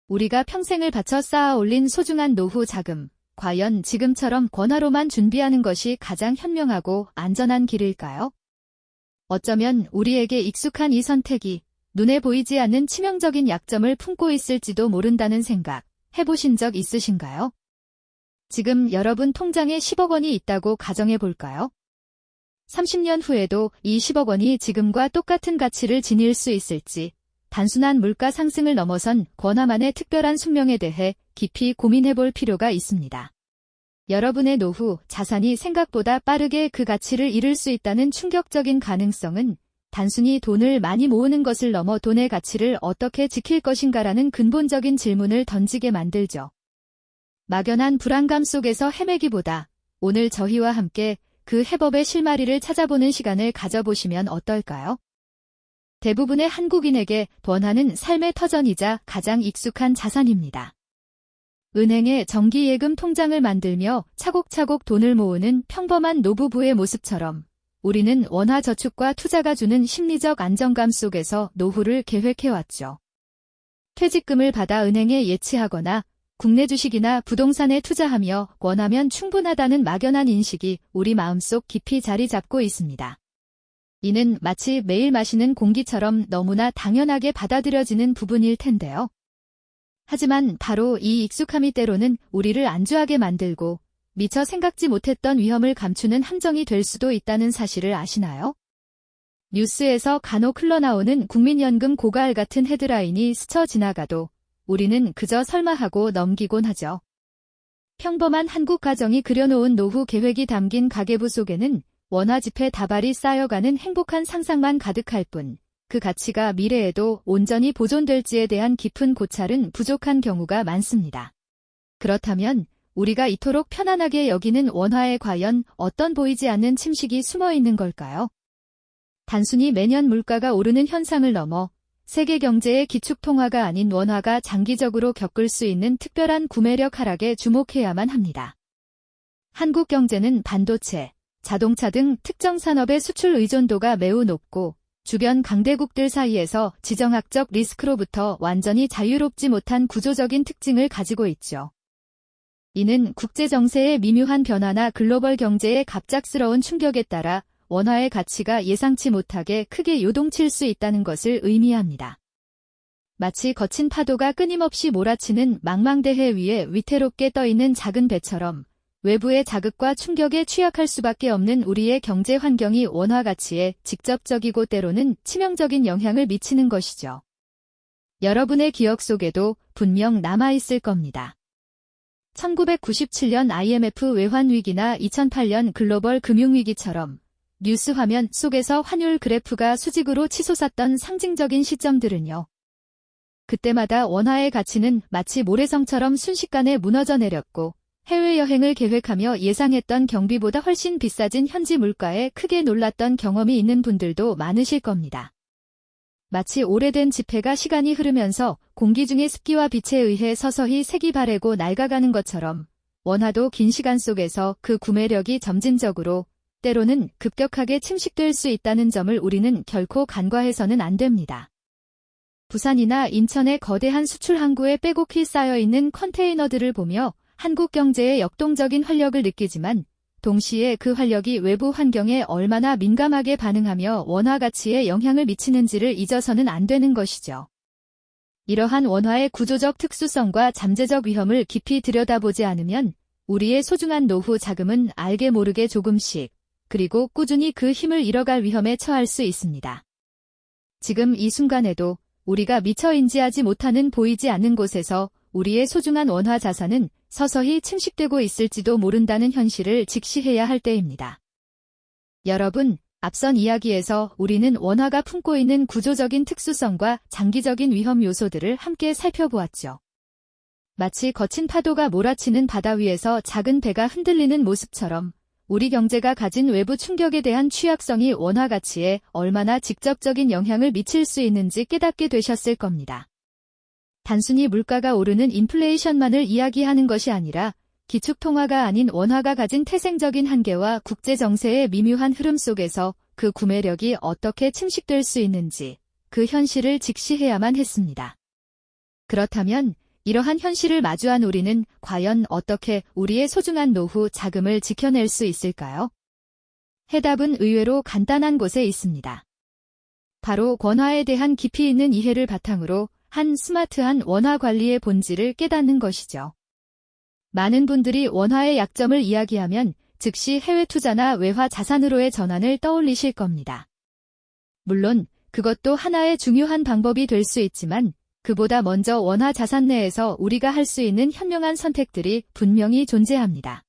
우리가 평생을 바쳐 쌓아 올린 소중한 노후 자금, 과연 지금처럼 권하로만 준비하는 것이 가장 현명하고 안전한 길일까요? 어쩌면 우리에게 익숙한 이 선택이 눈에 보이지 않는 치명적인 약점을 품고 있을지도 모른다는 생각 해보신 적 있으신가요? 지금 여러분 통장에 10억 원이 있다고 가정해 볼까요? 30년 후에도 이 10억 원이 지금과 똑같은 가치를 지닐 수 있을지, 단순한 물가 상승을 넘어선 권하만의 특별한 숙명에 대해 깊이 고민해 볼 필요가 있습니다. 여러분의 노후 자산이 생각보다 빠르게 그 가치를 잃을 수 있다는 충격적인 가능성은 단순히 돈을 많이 모으는 것을 넘어 돈의 가치를 어떻게 지킬 것인가라는 근본적인 질문을 던지게 만들죠. 막연한 불안감 속에서 헤매기보다 오늘 저희와 함께 그 해법의 실마리를 찾아보는 시간을 가져보시면 어떨까요? 대부분의 한국인에게 권하는 삶의 터전이자 가장 익숙한 자산입니다. 은행에 정기예금 통장을 만들며 차곡차곡 돈을 모으는 평범한 노부부의 모습처럼 우리는 원화저축과 투자가 주는 심리적 안정감 속에서 노후를 계획해왔죠. 퇴직금을 받아 은행에 예치하거나 국내 주식이나 부동산에 투자하며 원하면 충분하다는 막연한 인식이 우리 마음속 깊이 자리 잡고 있습니다. 이는 마치 매일 마시는 공기처럼 너무나 당연하게 받아들여지는 부분일 텐데요. 하지만 바로 이 익숙함이 때로는 우리를 안주하게 만들고 미처 생각지 못했던 위험을 감추는 함정이 될 수도 있다는 사실을 아시나요? 뉴스에서 간혹 흘러나오는 국민연금 고갈 같은 헤드라인이 스쳐 지나가도 우리는 그저 설마하고 넘기곤 하죠. 평범한 한국 가정이 그려놓은 노후 계획이 담긴 가계부 속에는 원화지폐 다발이 쌓여가는 행복한 상상만 가득할 뿐, 그 가치가 미래에도 온전히 보존될지에 대한 깊은 고찰은 부족한 경우가 많습니다. 그렇다면 우리가 이토록 편안하게 여기는 원화에 과연 어떤 보이지 않는 침식이 숨어 있는 걸까요? 단순히 매년 물가가 오르는 현상을 넘어 세계 경제의 기축통화가 아닌 원화가 장기적으로 겪을 수 있는 특별한 구매력 하락에 주목해야만 합니다. 한국 경제는 반도체, 자동차 등 특정 산업의 수출 의존도가 매우 높고 주변 강대국들 사이에서 지정학적 리스크로부터 완전히 자유롭지 못한 구조적인 특징을 가지고 있죠. 이는 국제정세의 미묘한 변화나 글로벌 경제의 갑작스러운 충격에 따라 원화의 가치가 예상치 못하게 크게 요동칠 수 있다는 것을 의미합니다. 마치 거친 파도가 끊임없이 몰아치는 망망대해 위에 위태롭게 떠있는 작은 배처럼 외부의 자극과 충격에 취약할 수밖에 없는 우리의 경제 환경이 원화 가치에 직접적이고 때로는 치명적인 영향을 미치는 것이죠. 여러분의 기억 속에도 분명 남아있을 겁니다. 1997년 IMF 외환위기나 2008년 글로벌 금융위기처럼 뉴스 화면 속에서 환율 그래프가 수직으로 치솟았던 상징적인 시점들은요. 그때마다 원화의 가치는 마치 모래성처럼 순식간에 무너져 내렸고 해외여행을 계획하며 예상했던 경비보다 훨씬 비싸진 현지 물가에 크게 놀랐던 경험이 있는 분들도 많으실 겁니다. 마치 오래된 지폐가 시간이 흐르면서 공기 중의 습기와 빛에 의해 서서히 색이 바래고 낡아가는 것처럼 원화도 긴 시간 속에서 그 구매력이 점진적으로 때로는 급격하게 침식될 수 있다는 점을 우리는 결코 간과해서는 안 됩니다. 부산이나 인천의 거대한 수출 항구에 빼곡히 쌓여있는 컨테이너들을 보며 한국 경제의 역동적인 활력을 느끼지만 동시에 그 활력이 외부 환경에 얼마나 민감하게 반응하며 원화 가치에 영향을 미치는지를 잊어서는 안 되는 것이죠. 이러한 원화의 구조적 특수성과 잠재적 위험을 깊이 들여다보지 않으면 우리의 소중한 노후 자금은 알게 모르게 조금씩 그리고 꾸준히 그 힘을 잃어갈 위험에 처할 수 있습니다. 지금 이 순간에도 우리가 미처 인지하지 못하는 보이지 않는 곳에서 우리의 소중한 원화 자산은 서서히 침식되고 있을지도 모른다는 현실을 직시해야 할 때입니다. 여러분, 앞선 이야기에서 우리는 원화가 품고 있는 구조적인 특수성과 장기적인 위험 요소들을 함께 살펴보았죠. 마치 거친 파도가 몰아치는 바다 위에서 작은 배가 흔들리는 모습처럼 우리 경제가 가진 외부 충격에 대한 취약성이 원화 가치에 얼마나 직접적인 영향을 미칠 수 있는지 깨닫게 되셨을 겁니다. 단순히 물가가 오르는 인플레이션만을 이야기하는 것이 아니라 기축통화가 아닌 원화가 가진 태생적인 한계와 국제정세의 미묘한 흐름 속에서 그 구매력이 어떻게 침식될 수 있는지 그 현실을 직시해야만 했습니다. 그렇다면 이러한 현실을 마주한 우리는 과연 어떻게 우리의 소중한 노후 자금을 지켜낼 수 있을까요? 해답은 의외로 간단한 곳에 있습니다. 바로 권화에 대한 깊이 있는 이해를 바탕으로 한 스마트한 원화 관리의 본질을 깨닫는 것이죠. 많은 분들이 원화의 약점을 이야기하면 즉시 해외 투자나 외화 자산으로의 전환을 떠올리실 겁니다. 물론 그것도 하나의 중요한 방법이 될 수 있지만 그보다 먼저 원화 자산 내에서 우리가 할 수 있는 현명한 선택들이 분명히 존재합니다.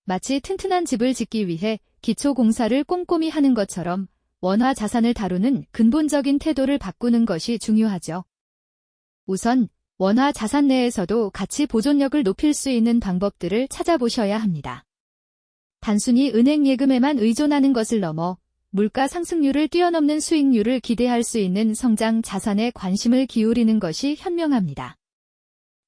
마치 튼튼한 집을 짓기 위해 기초 공사를 꼼꼼히 하는 것처럼 원화 자산을 다루는 근본적인 태도를 바꾸는 것이 중요하죠. 우선 원화 자산 내에서도 가치 보존력을 높일 수 있는 방법들을 찾아보셔야 합니다. 단순히 은행 예금에만 의존하는 것을 넘어 물가 상승률을 뛰어넘는 수익률을 기대할 수 있는 성장 자산에 관심을 기울이는 것이 현명합니다.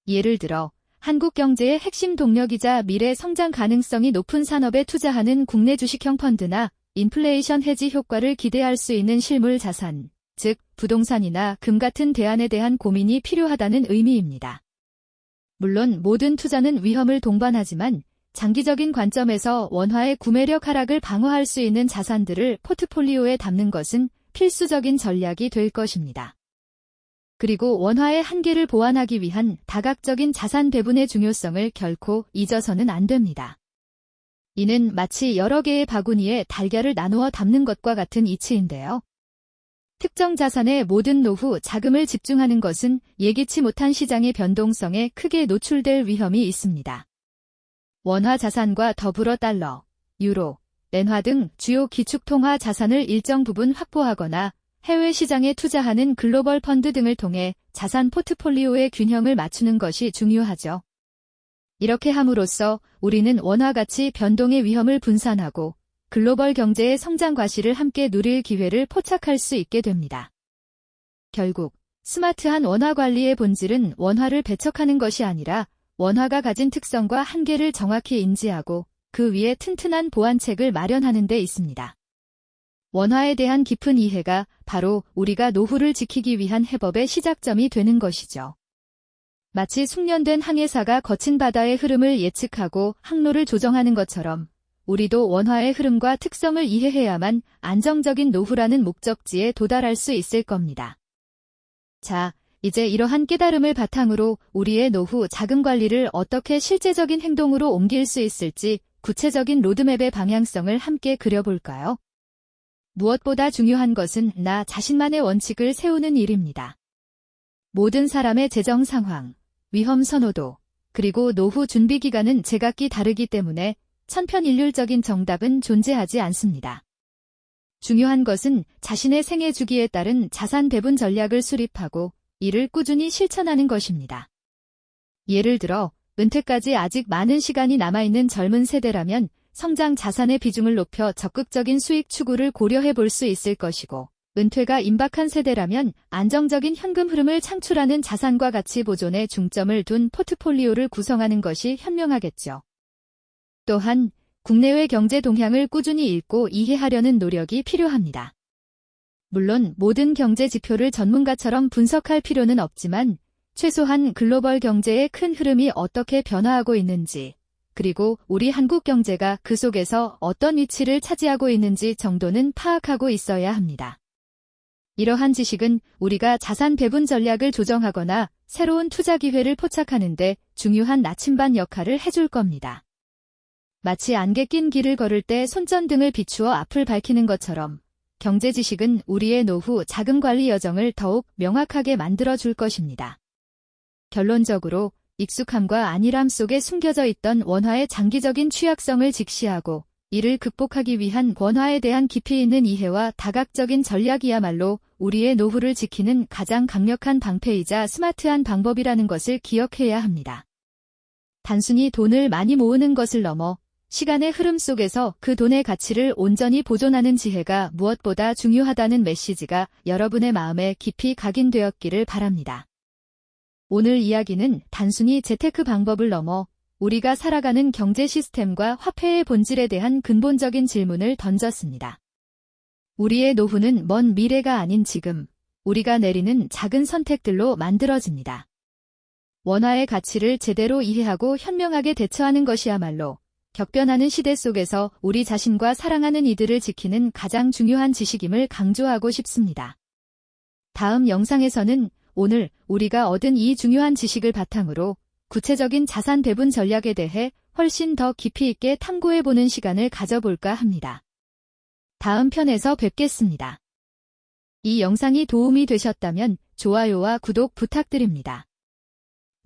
예를 들어 한국 경제의 핵심 동력이자 미래 성장 가능성이 높은 산업에 투자하는 국내 주식형 펀드나 인플레이션 해지 효과를 기대할 수 있는 실물 자산, 즉 부동산이나 금 같은 대안에 대한 고민이 필요하다는 의미입니다. 물론 모든 투자는 위험을 동반하지만 장기적인 관점에서 원화의 구매력 하락을 방어할 수 있는 자산들을 포트폴리오에 담는 것은 필수적인 전략이 될 것입니다. 그리고 원화의 한계를 보완하기 위한 다각적인 자산 배분의 중요성을 결코 잊어서는 안 됩니다. 이는 마치 여러 개의 바구니에 달걀을 나누어 담는 것과 같은 이치인데요. 특정 자산의 모든 노후 자금을 집중하는 것은 예기치 못한 시장의 변동성에 크게 노출될 위험이 있습니다. 원화 자산과 더불어 달러, 유로, 엔화 등 주요 기축통화 자산을 일정 부분 확보하거나 해외 시장에 투자하는 글로벌 펀드 등을 통해 자산 포트폴리오의 균형을 맞추는 것이 중요하죠. 이렇게 함으로써 우리는 원화 가치 변동의 위험을 분산하고 글로벌 경제의 성장 과실을 함께 누릴 기회를 포착할 수 있게 됩니다. 결국 스마트한 원화 관리의 본질은 원화를 배척하는 것이 아니라 원화가 가진 특성과 한계를 정확히 인지하고 그 위에 튼튼한 보완책을 마련하는 데 있습니다. 원화에 대한 깊은 이해가 바로 우리가 노후를 지키기 위한 해법의 시작점이 되는 것이죠. 마치 숙련된 항해사가 거친 바다의 흐름을 예측하고 항로를 조정하는 것처럼 우리도 원화의 흐름과 특성을 이해해야만 안정적인 노후라는 목적지에 도달할 수 있을 겁니다. 자, 이제 이러한 깨달음을 바탕으로 우리의 노후 자금 관리를 어떻게 실제적인 행동으로 옮길 수 있을지 구체적인 로드맵의 방향성을 함께 그려볼까요? 무엇보다 중요한 것은 나 자신만의 원칙을 세우는 일입니다. 모든 사람의 재정 상황, 위험 선호도, 그리고 노후 준비 기간은 제각기 다르기 때문에 천편일률적인 정답은 존재하지 않습니다. 중요한 것은 자신의 생애 주기에 따른 자산 배분 전략을 수립하고 이를 꾸준히 실천하는 것입니다. 예를 들어 은퇴까지 아직 많은 시간이 남아있는 젊은 세대라면 성장 자산의 비중을 높여 적극적인 수익 추구를 고려해 볼 수 있을 것이고, 은퇴가 임박한 세대라면 안정적인 현금 흐름을 창출하는 자산과 가치 보존에 중점을 둔 포트폴리오를 구성하는 것이 현명하겠죠. 또한 국내외 경제 동향을 꾸준히 읽고 이해하려는 노력이 필요합니다. 물론 모든 경제 지표를 전문가처럼 분석할 필요는 없지만 최소한 글로벌 경제의 큰 흐름이 어떻게 변화하고 있는지, 그리고 우리 한국 경제가 그 속에서 어떤 위치를 차지하고 있는지 정도는 파악하고 있어야 합니다. 이러한 지식은 우리가 자산 배분 전략을 조정하거나 새로운 투자 기회를 포착하는 데 중요한 나침반 역할을 해줄 겁니다. 마치 안개 낀 길을 걸을 때 손전등을 비추어 앞을 밝히는 것처럼 경제 지식은 우리의 노후 자금 관리 여정을 더욱 명확하게 만들어줄 것입니다. 결론적으로 익숙함과 안일함 속에 숨겨져 있던 원화의 장기적인 취약성을 직시하고 이를 극복하기 위한 원화에 대한 깊이 있는 이해와 다각적인 전략이야말로 우리의 노후를 지키는 가장 강력한 방패이자 스마트한 방법이라는 것을 기억해야 합니다. 단순히 돈을 많이 모으는 것을 넘어 시간의 흐름 속에서 그 돈의 가치를 온전히 보존하는 지혜가 무엇보다 중요하다는 메시지가 여러분의 마음에 깊이 각인되었기를 바랍니다. 오늘 이야기는 단순히 재테크 방법을 넘어 우리가 살아가는 경제 시스템과 화폐의 본질에 대한 근본적인 질문을 던졌습니다. 우리의 노후는 먼 미래가 아닌 지금, 우리가 내리는 작은 선택들로 만들어집니다. 원화의 가치를 제대로 이해하고 현명하게 대처하는 것이야말로 격변하는 시대 속에서 우리 자신과 사랑하는 이들을 지키는 가장 중요한 지식임을 강조하고 싶습니다. 다음 영상에서는 오늘 우리가 얻은 이 중요한 지식을 바탕으로 구체적인 자산 배분 전략에 대해 훨씬 더 깊이 있게 탐구해보는 시간을 가져볼까 합니다. 다음 편에서 뵙겠습니다. 이 영상이 도움이 되셨다면 좋아요와 구독 부탁드립니다.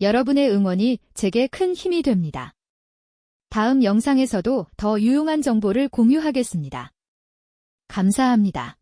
여러분의 응원이 제게 큰 힘이 됩니다. 다음 영상에서도 더 유용한 정보를 공유하겠습니다. 감사합니다.